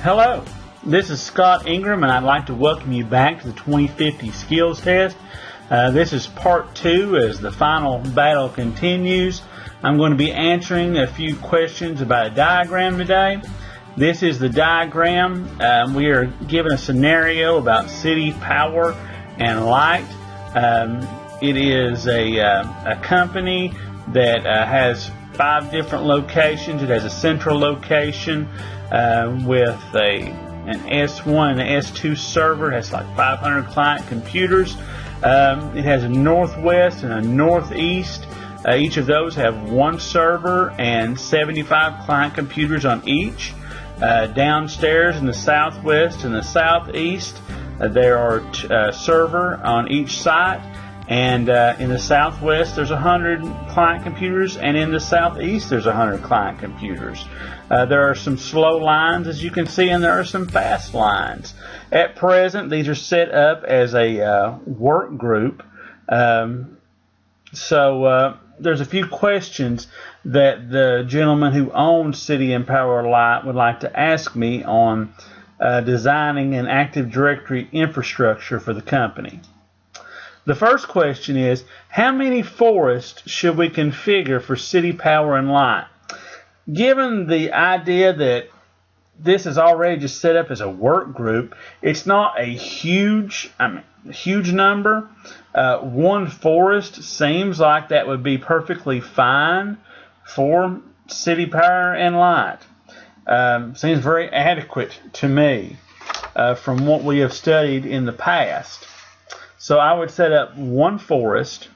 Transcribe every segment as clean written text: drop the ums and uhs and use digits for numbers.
Hello, this is Scott Ingram, and I'd like to welcome you back to the 2050 Skills Test. This is part 2 as the final battle continues. I'm going to be answering a few questions about a diagram today. This is the diagram. We are given a scenario about city power and light. It is a company that has 5 different locations. It has a central location with an S1 and an S2 server. It has like 500 client computers. It has a northwest and a northeast. Each of those have 1 server and 75 client computers on each. Downstairs in the southwest and the southeast, there are a server on each site. And in the southwest, there's 100 client computers, and in the southeast, there's 100 client computers. There are some slow lines, as you can see, and there are some fast lines. At present, these are set up as a work group. So there's a few questions that the gentleman who owns City and Power Light would like to ask me on designing an Active Directory infrastructure for the company. The first question is, how many forests should we configure for City Power and Light? Given the idea that this is already just set up as a work group, it's not a huge number. 1 forest seems like that would be perfectly fine for City Power and Light. Seems very adequate to me from what we have studied in the past. So I would set up 1 forest.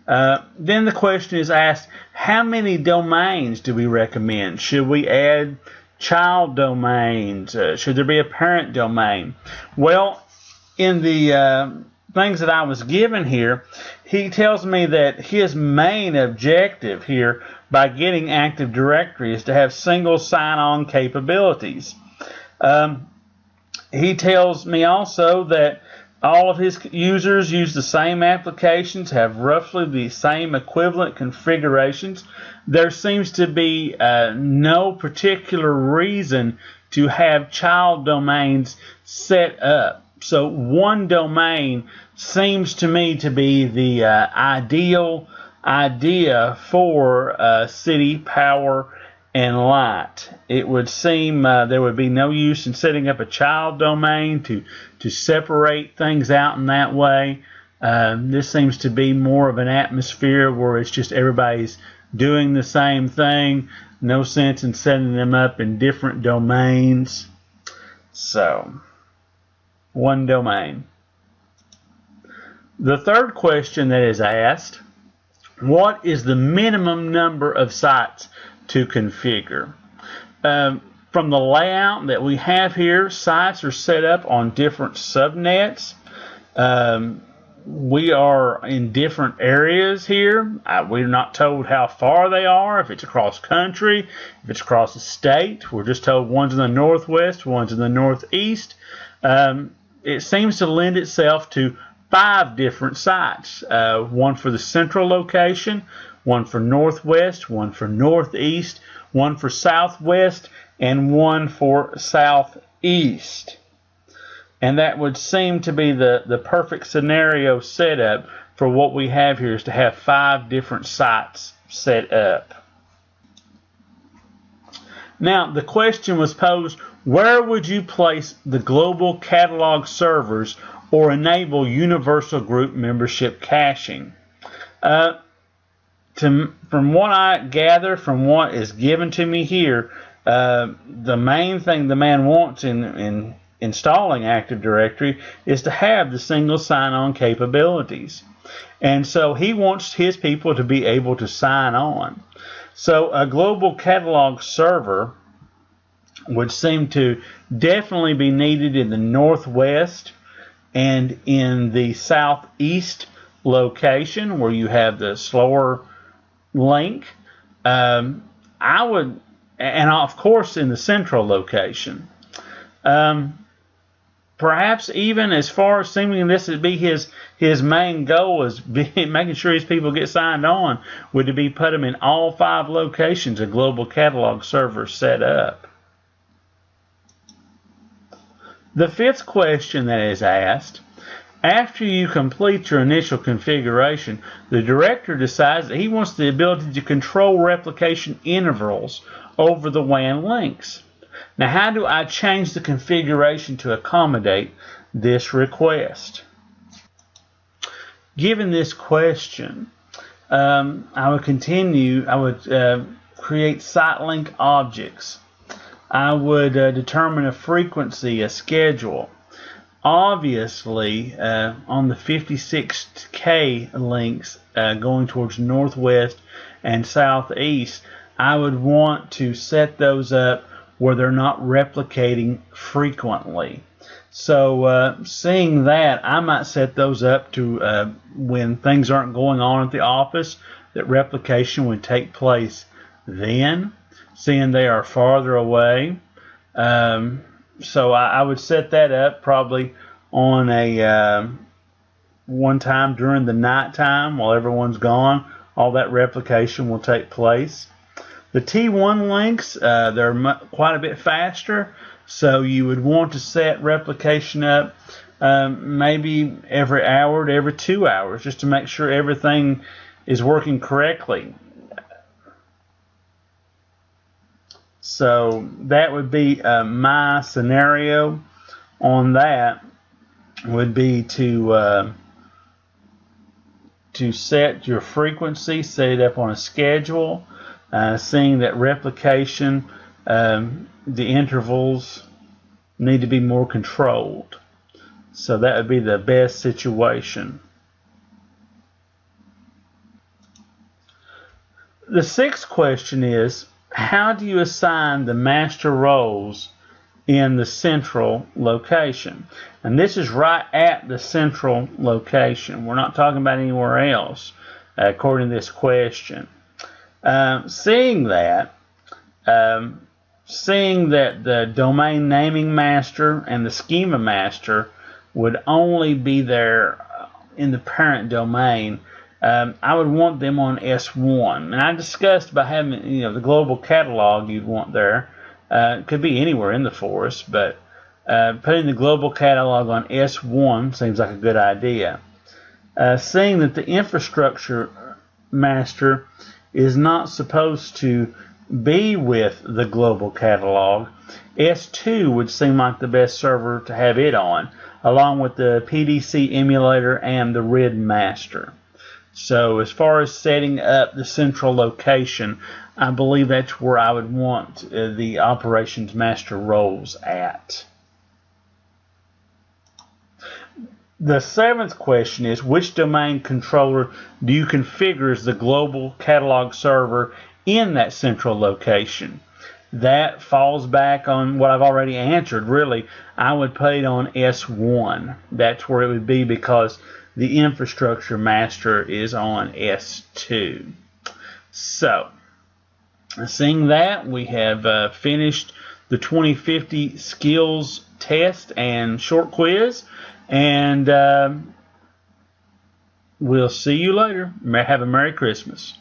Then the question is asked, how many domains do we recommend? Should we add child domains? Should there be a parent domain? Well, in the things that I was given here, he tells me that his main objective here by getting Active Directory is to have single sign-on capabilities. He tells me also that all of his users use the same applications, have roughly the same equivalent configurations. There seems to be no particular reason to have child domains set up. So 1 domain seems to me to be the ideal idea for City Power and Light. It would seem there would be no use in setting up a child domain to separate things out in that way. This seems to be more of an atmosphere where it's just everybody's doing the same thing. No sense in setting them up in different domains. So, 1 domain. The third question that is asked, what is the minimum number of sites to configure? From the layout that we have here, sites are set up on different subnets. We are in different areas here. We're not told how far they are, if it's across country, if it's across the state. We're just told one's in the northwest, one's in the northeast. It seems to lend itself to 5 different sites. 1 for the central location, 1 for northwest, 1 for northeast, 1 for southwest, and 1 for southeast. And that would seem to be the perfect scenario setup for what we have here, is to have 5 different sites set up. Now, the question was posed, where would you place the global catalog servers or enable universal group membership caching? From what I gather from what is given to me here, the main thing the man wants in installing Active Directory is to have the single sign-on capabilities. And so he wants his people to be able to sign on. So a global catalog server would seem to definitely be needed in the northwest and in the southeast location where you have the slower link. I would, and of course in the central location. Perhaps even as far as seeming this would be his main goal is making sure his people get signed on, would to be put them in all 5 locations a global catalog server set up. The fifth question that is asked: after you complete your initial configuration, the director decides that he wants the ability to control replication intervals over the WAN links. Now, how do I change the configuration to accommodate this request? Given this question, I would create site link objects. I would determine a frequency, a schedule. Obviously, on the 56K links going towards northwest and southeast, I would want to set those up where they're not replicating frequently. So seeing that, I might set those up to when things aren't going on at the office, that replication would take place then, seeing they are farther away. So I would set that up probably on a one time during the night time while everyone's gone. All that replication will take place. The T1 links, they're quite a bit faster, so you would want to set replication up maybe every hour to every 2 hours just to make sure everything is working correctly. So that would be my scenario on that, would be to set your frequency, set it up on a schedule, seeing that replication, the intervals need to be more controlled. So that would be the best situation. The sixth question is, how do you assign the master roles in the central location? And this is right at the central location. We're not talking about anywhere else, according to this question. Seeing that the domain naming master and the schema master would only be there in the parent domain, I would want them on S1. And I discussed about having, the global catalog you'd want there. It could be anywhere in the forest, but putting the global catalog on S1 seems like a good idea. Seeing that the infrastructure master is not supposed to be with the global catalog, S2 would seem like the best server to have it on, along with the PDC emulator and the RID master. So as far as setting up the central location, I believe that's where I would want the operations master roles at. The seventh question is, which domain controller do you configure as the global catalog server in that central location? That falls back on what I've already answered, really. I would put it on S1. That's where it would be, because the infrastructure master is on S2. So, seeing that, we have finished the 2050 skills test and short quiz, and we'll see you later. Have a Merry Christmas.